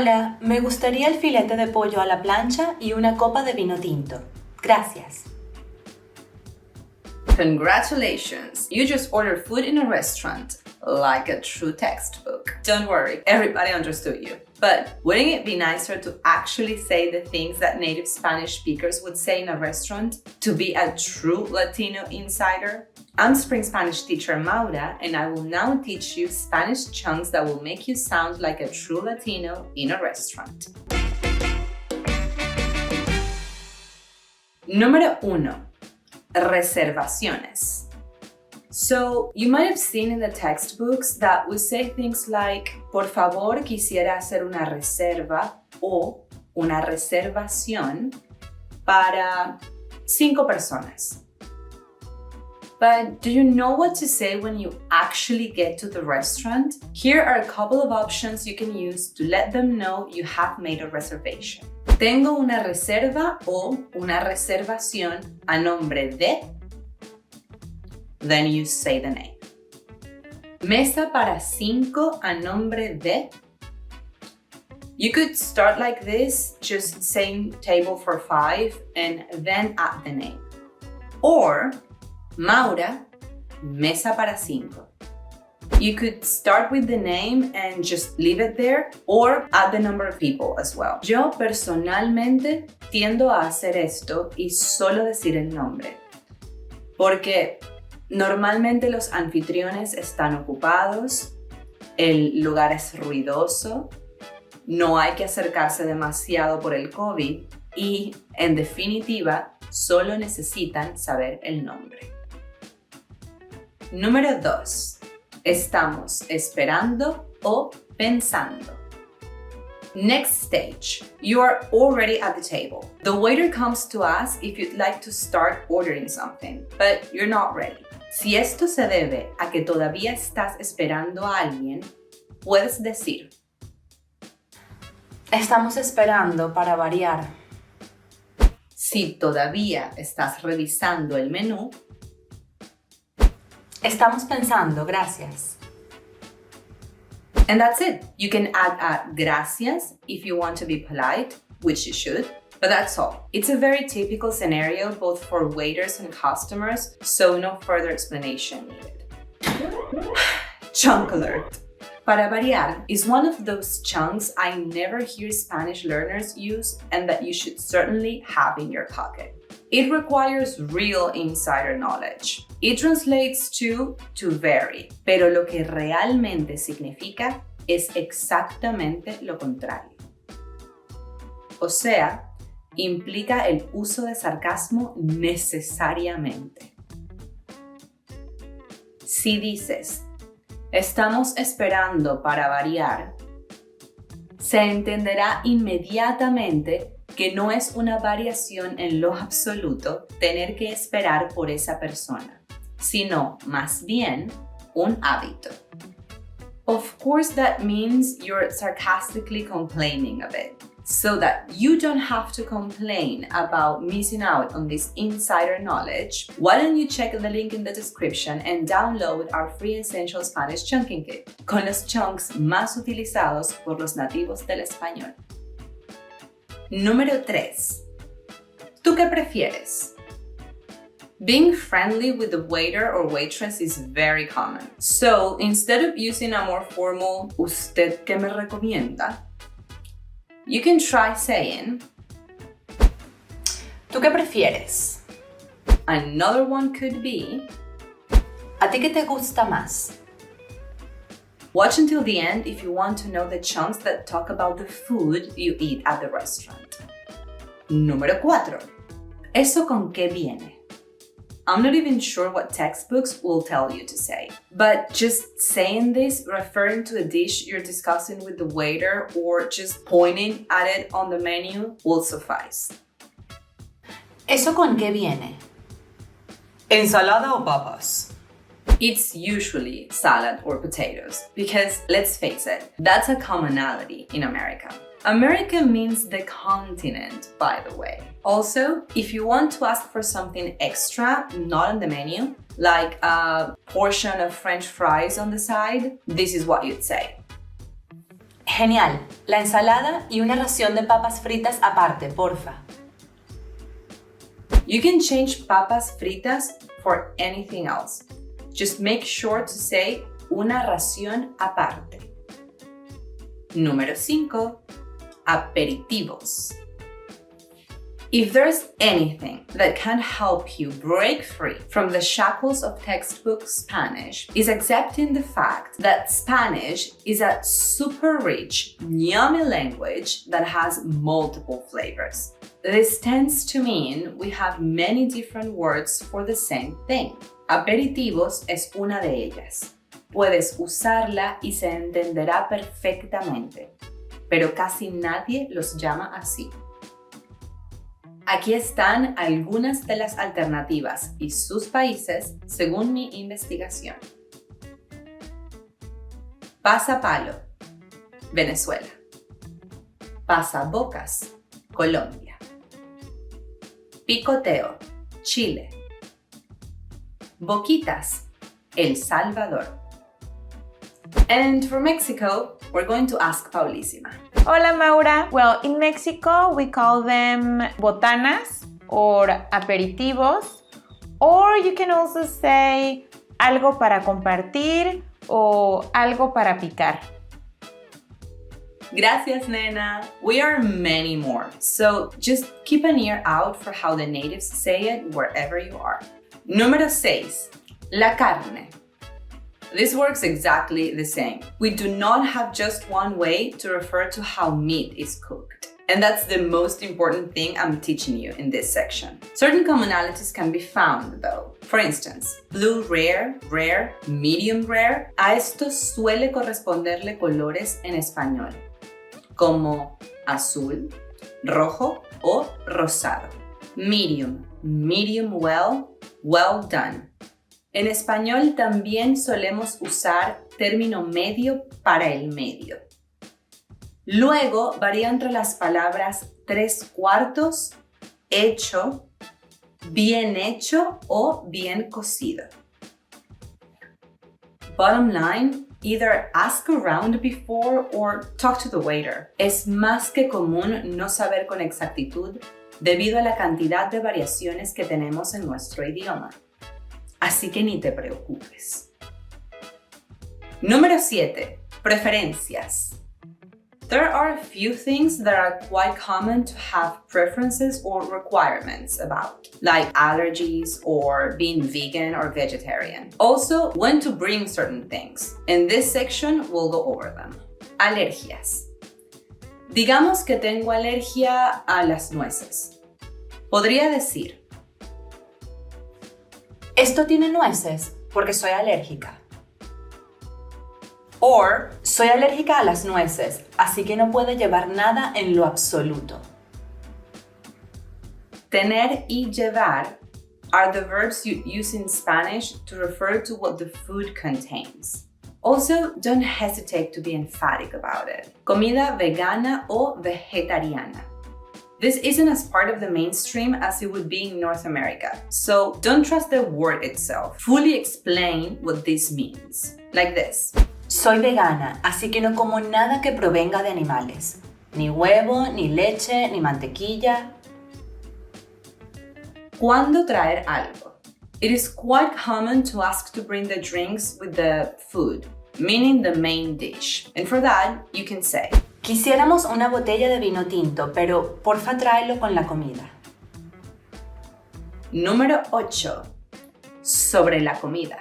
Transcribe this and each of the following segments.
Hola, me gustaría el filete de pollo a la plancha y una copa de vino tinto. Gracias. Congratulations! You just ordered food in a restaurant, like a true textbook. Don't worry, everybody understood you. But wouldn't it be nicer to actually say the things that native Spanish speakers would say in a restaurant to be a true Latino insider? I'm Spring Spanish teacher Maura, and I will now teach you Spanish chunks that will make you sound like a true Latino in a restaurant. Número 1. Reservaciones. So, you might have seen in the textbooks that we say things like, por favor, quisiera hacer una reserva o una reservación para 5 personas. But do you know what to say when you actually get to the restaurant? Here are a couple of options you can use to let them know you have made a reservation. Tengo una reserva o una reservación a nombre de. Then you say the name. Mesa para 5 a nombre de. You could start like this, just saying table for 5 and then add the name. Or Maura, mesa para 5. You could start with the name and just leave it there, or add the number of people as well. Yo personalmente tiendo a hacer esto y solo decir el nombre, porque normalmente los anfitriones están ocupados, el lugar es ruidoso, no hay que acercarse demasiado por el COVID y, en definitiva, solo necesitan saber el nombre. Número 2. Estamos esperando o pensando. Next stage. You are already at the table. The waiter comes to ask if you'd like to start ordering something, but you're not ready. Si esto se debe a que todavía estás esperando a alguien, puedes decir: Estamos esperando para variar. Si todavía estás revisando el menú, Estamos pensando, gracias. and that's it. You can add a gracias if you want to be polite, which you should, but that's all. It's a very typical scenario both for waiters and customers, so no further explanation needed. Chunk alert. Para variar is one of those chunks I never hear Spanish learners use and that you should certainly have in your pocket. It requires real insider knowledge. It translates to vary, pero lo que realmente significa es exactamente lo contrario. O sea, implica el uso de sarcasmo necesariamente. Si dices, estamos esperando para variar, se entenderá inmediatamente que no es una variación en lo absoluto tener que esperar por esa persona, sino más bien un hábito. Of course, that means you're sarcastically complaining a bit. So that you don't have to complain about missing out on this insider knowledge, why don't you check the link in the description and download our free Essential Spanish Chunking Kit, con los chunks más utilizados por los nativos del español. Número 3. ¿Tú qué prefieres? Being friendly with the waiter or waitress is very common. So instead of using a more formal ¿usted qué me recomienda?, you can try saying, ¿Tú qué prefieres? Another one could be, ¿A ti qué te gusta más? watch until the end if you want to know the chunks that talk about the food you eat at the restaurant. Número 4. ¿Eso con qué viene? I'm not even sure what textbooks will tell you to say, but just saying this, referring to a dish you're discussing with the waiter or just pointing at it on the menu will suffice. ¿Eso con qué viene? ¿Ensalada o papas? It's usually salad or potatoes because, let's face it, that's a commonality in America. America means the continent, by the way. Also, if you want to ask for something extra, not on the menu, like a portion of French fries on the side, this is what you'd say. Genial. La ensalada y una ración de papas fritas aparte, porfa. You can change papas fritas for anything else. Just make sure to say una ración aparte. Número 5. Aperitivos. If there's anything that can help you break free from the shackles of textbook Spanish, is accepting the fact that Spanish is a super rich, yummy language that has multiple flavors. This tends to mean we have many different words for the same thing. Aperitivos es una de ellas. Puedes usarla y se entenderá perfectamente, pero casi nadie los llama así. Aquí están algunas de las alternativas y sus países según mi investigación. Pasapalo, Venezuela. Pasabocas, Colombia. Picoteo, Chile. Boquitas, El Salvador. And for Mexico, we're going to ask Paulísima. Hola Maura. Well, in Mexico we call them botanas or aperitivos, or you can also say algo para compartir o algo para picar. Gracias, nena. We are many more, so just keep an ear out for how the natives say it wherever you are. Número 6. La carne. This works exactly the same. We do not have just one way to refer to how meat is cooked. And that's the most important thing I'm teaching you in this section. Certain commonalities can be found though. For instance, blue rare, rare, medium rare. A esto suele corresponderle colores en español, como azul, rojo o rosado. Medium, medium well, well done. En español también solemos usar término medio para el medio. Luego varía entre las palabras 3/4, hecho, bien hecho o bien cocido. Bottom line, either ask around before or talk to the waiter. Es más que común no saber con exactitud debido a la cantidad de variaciones que tenemos en nuestro idioma. Así que ni te preocupes. Número 7. Preferencias. There are a few things that are quite common to have preferences or requirements about, like allergies or being vegan or vegetarian. Also, when to bring certain things. In this section, we'll go over them. Alergias. Digamos que tengo alergia a las nueces. Podría decir: Esto tiene nueces porque soy alérgica. Or, soy alérgica a las nueces, así que no puede llevar nada en lo absoluto. Tener y llevar are the verbs you use in Spanish to refer to what the food contains. Also, don't hesitate to be emphatic about it. Comida vegana o vegetariana. This isn't as part of the mainstream as it would be in North America, so don't trust the word itself. Fully explain what this means. Like this. Soy vegana, así que no como nada que provenga de animales. Ni huevo, ni leche, ni mantequilla. ¿Cuándo traer algo? It is quite common to ask to bring the drinks with the food, meaning the main dish. And for that, you can say: Quisiéramos una botella de vino tinto, pero porfa tráelo con la comida. Número 8. Sobre la comida.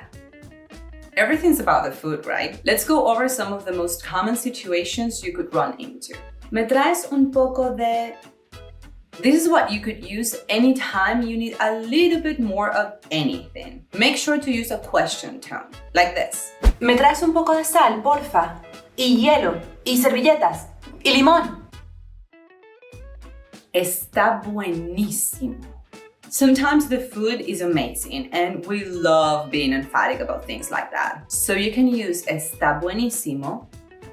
Everything's about the food, right? Let's go over some of the most common situations you could run into. ¿Me traes un poco de...? This is what you could use anytime you need a little bit more of anything. Make sure to use a question tone, like this. ¿Me traes un poco de sal, porfa? Y hielo, y servilletas, y limón. Está buenísimo. Sometimes the food is amazing and we love being emphatic about things like that. So you can use está buenísimo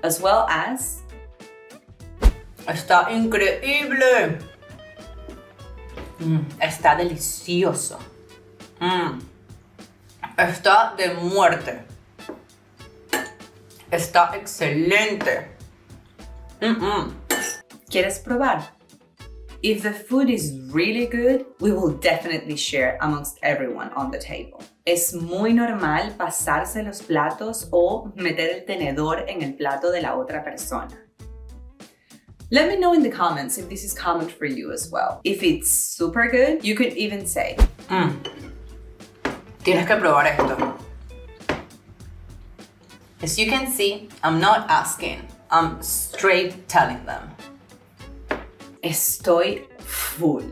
as well as Está increíble. Está delicioso. Está de muerte. Está excelente. ¿Quieres probar? If the food is really good, we will definitely share amongst everyone on the table. Es muy normal pasarse los platos o meter el tenedor en el plato de la otra persona. Let me know in the comments if this is common for you as well. If it's super good, you could even say, Tienes que probar esto. As you can see, I'm not asking, I'm straight telling them. Estoy full.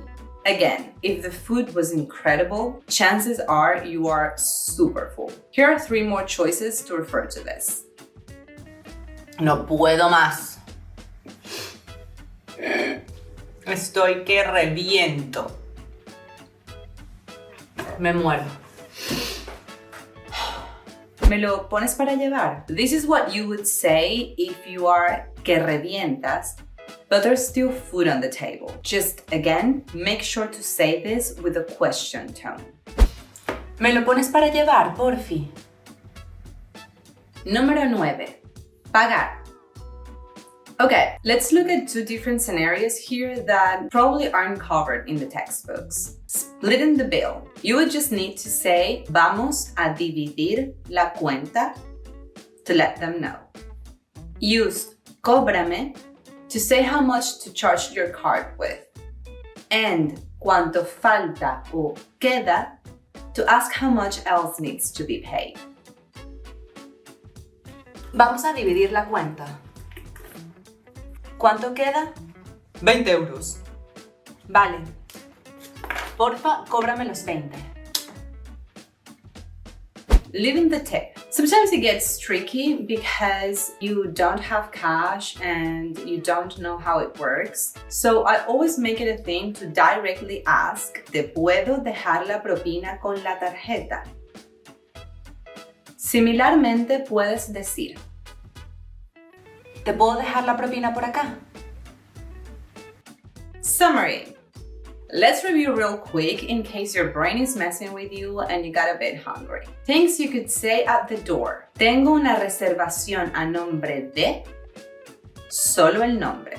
Again, if the food was incredible, chances are you are super full. Here are 3 more choices to refer to this. No puedo más. Estoy que reviento. Me muero. ¿Me lo pones para llevar? This is what you would say if you are que revientas, but there's still food on the table. Just, again, make sure to say this with a question tone. ¿Me lo pones para llevar, porfi? Número 9. Pagar. Okay, let's look at 2 different scenarios here that probably aren't covered in the textbooks. Splitting the bill. You would just need to say, vamos a dividir la cuenta to let them know. Use cóbrame to say how much to charge your card with. And cuánto falta o queda to ask how much else needs to be paid. Vamos a dividir la cuenta. ¿Cuánto queda? 20 euros. Vale. Porfa, cóbrame los 20. Leaving the tip. Sometimes it gets tricky because you don't have cash and you don't know how it works. So I always make it a thing to directly ask, ¿te puedo dejar la propina con la tarjeta? Similarmente puedes decir, ¿te puedo dejar la propina por acá? Summary. Let's review real quick in case your brain is messing with you and you got a bit hungry. Things you could say at the door. Tengo una reservación a nombre de... Solo el nombre.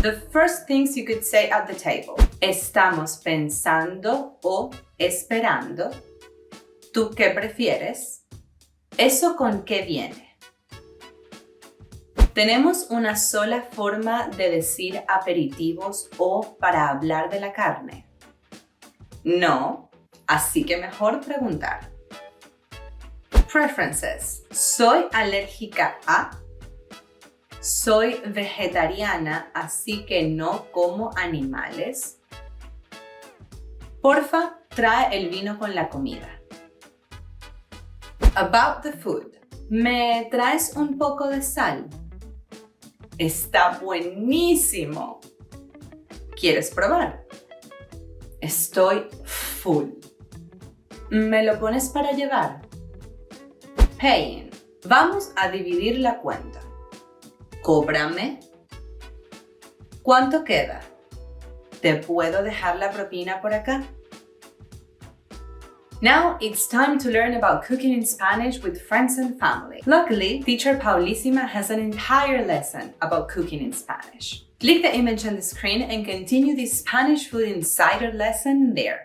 The first things you could say at the table. Estamos pensando o esperando. ¿Tú qué prefieres? ¿Eso con qué viene? Tenemos una sola forma de decir aperitivos o para hablar de la carne. No, así que mejor preguntar. Preferences. Soy alérgica a. Soy vegetariana, así que no como animales. Porfa, trae el vino con la comida. About the food. ¿Me traes un poco de sal? Está buenísimo. ¿Quieres probar? Estoy full. ¿Me lo pones para llevar? Paying. Vamos a dividir la cuenta. Cóbrame. ¿Cuánto queda? ¿Te puedo dejar la propina por acá? Now it's time to learn about cooking in Spanish with friends and family. Luckily, teacher Paulísima has an entire lesson about cooking in Spanish. Click the image on the screen and continue this Spanish Food Insider lesson there.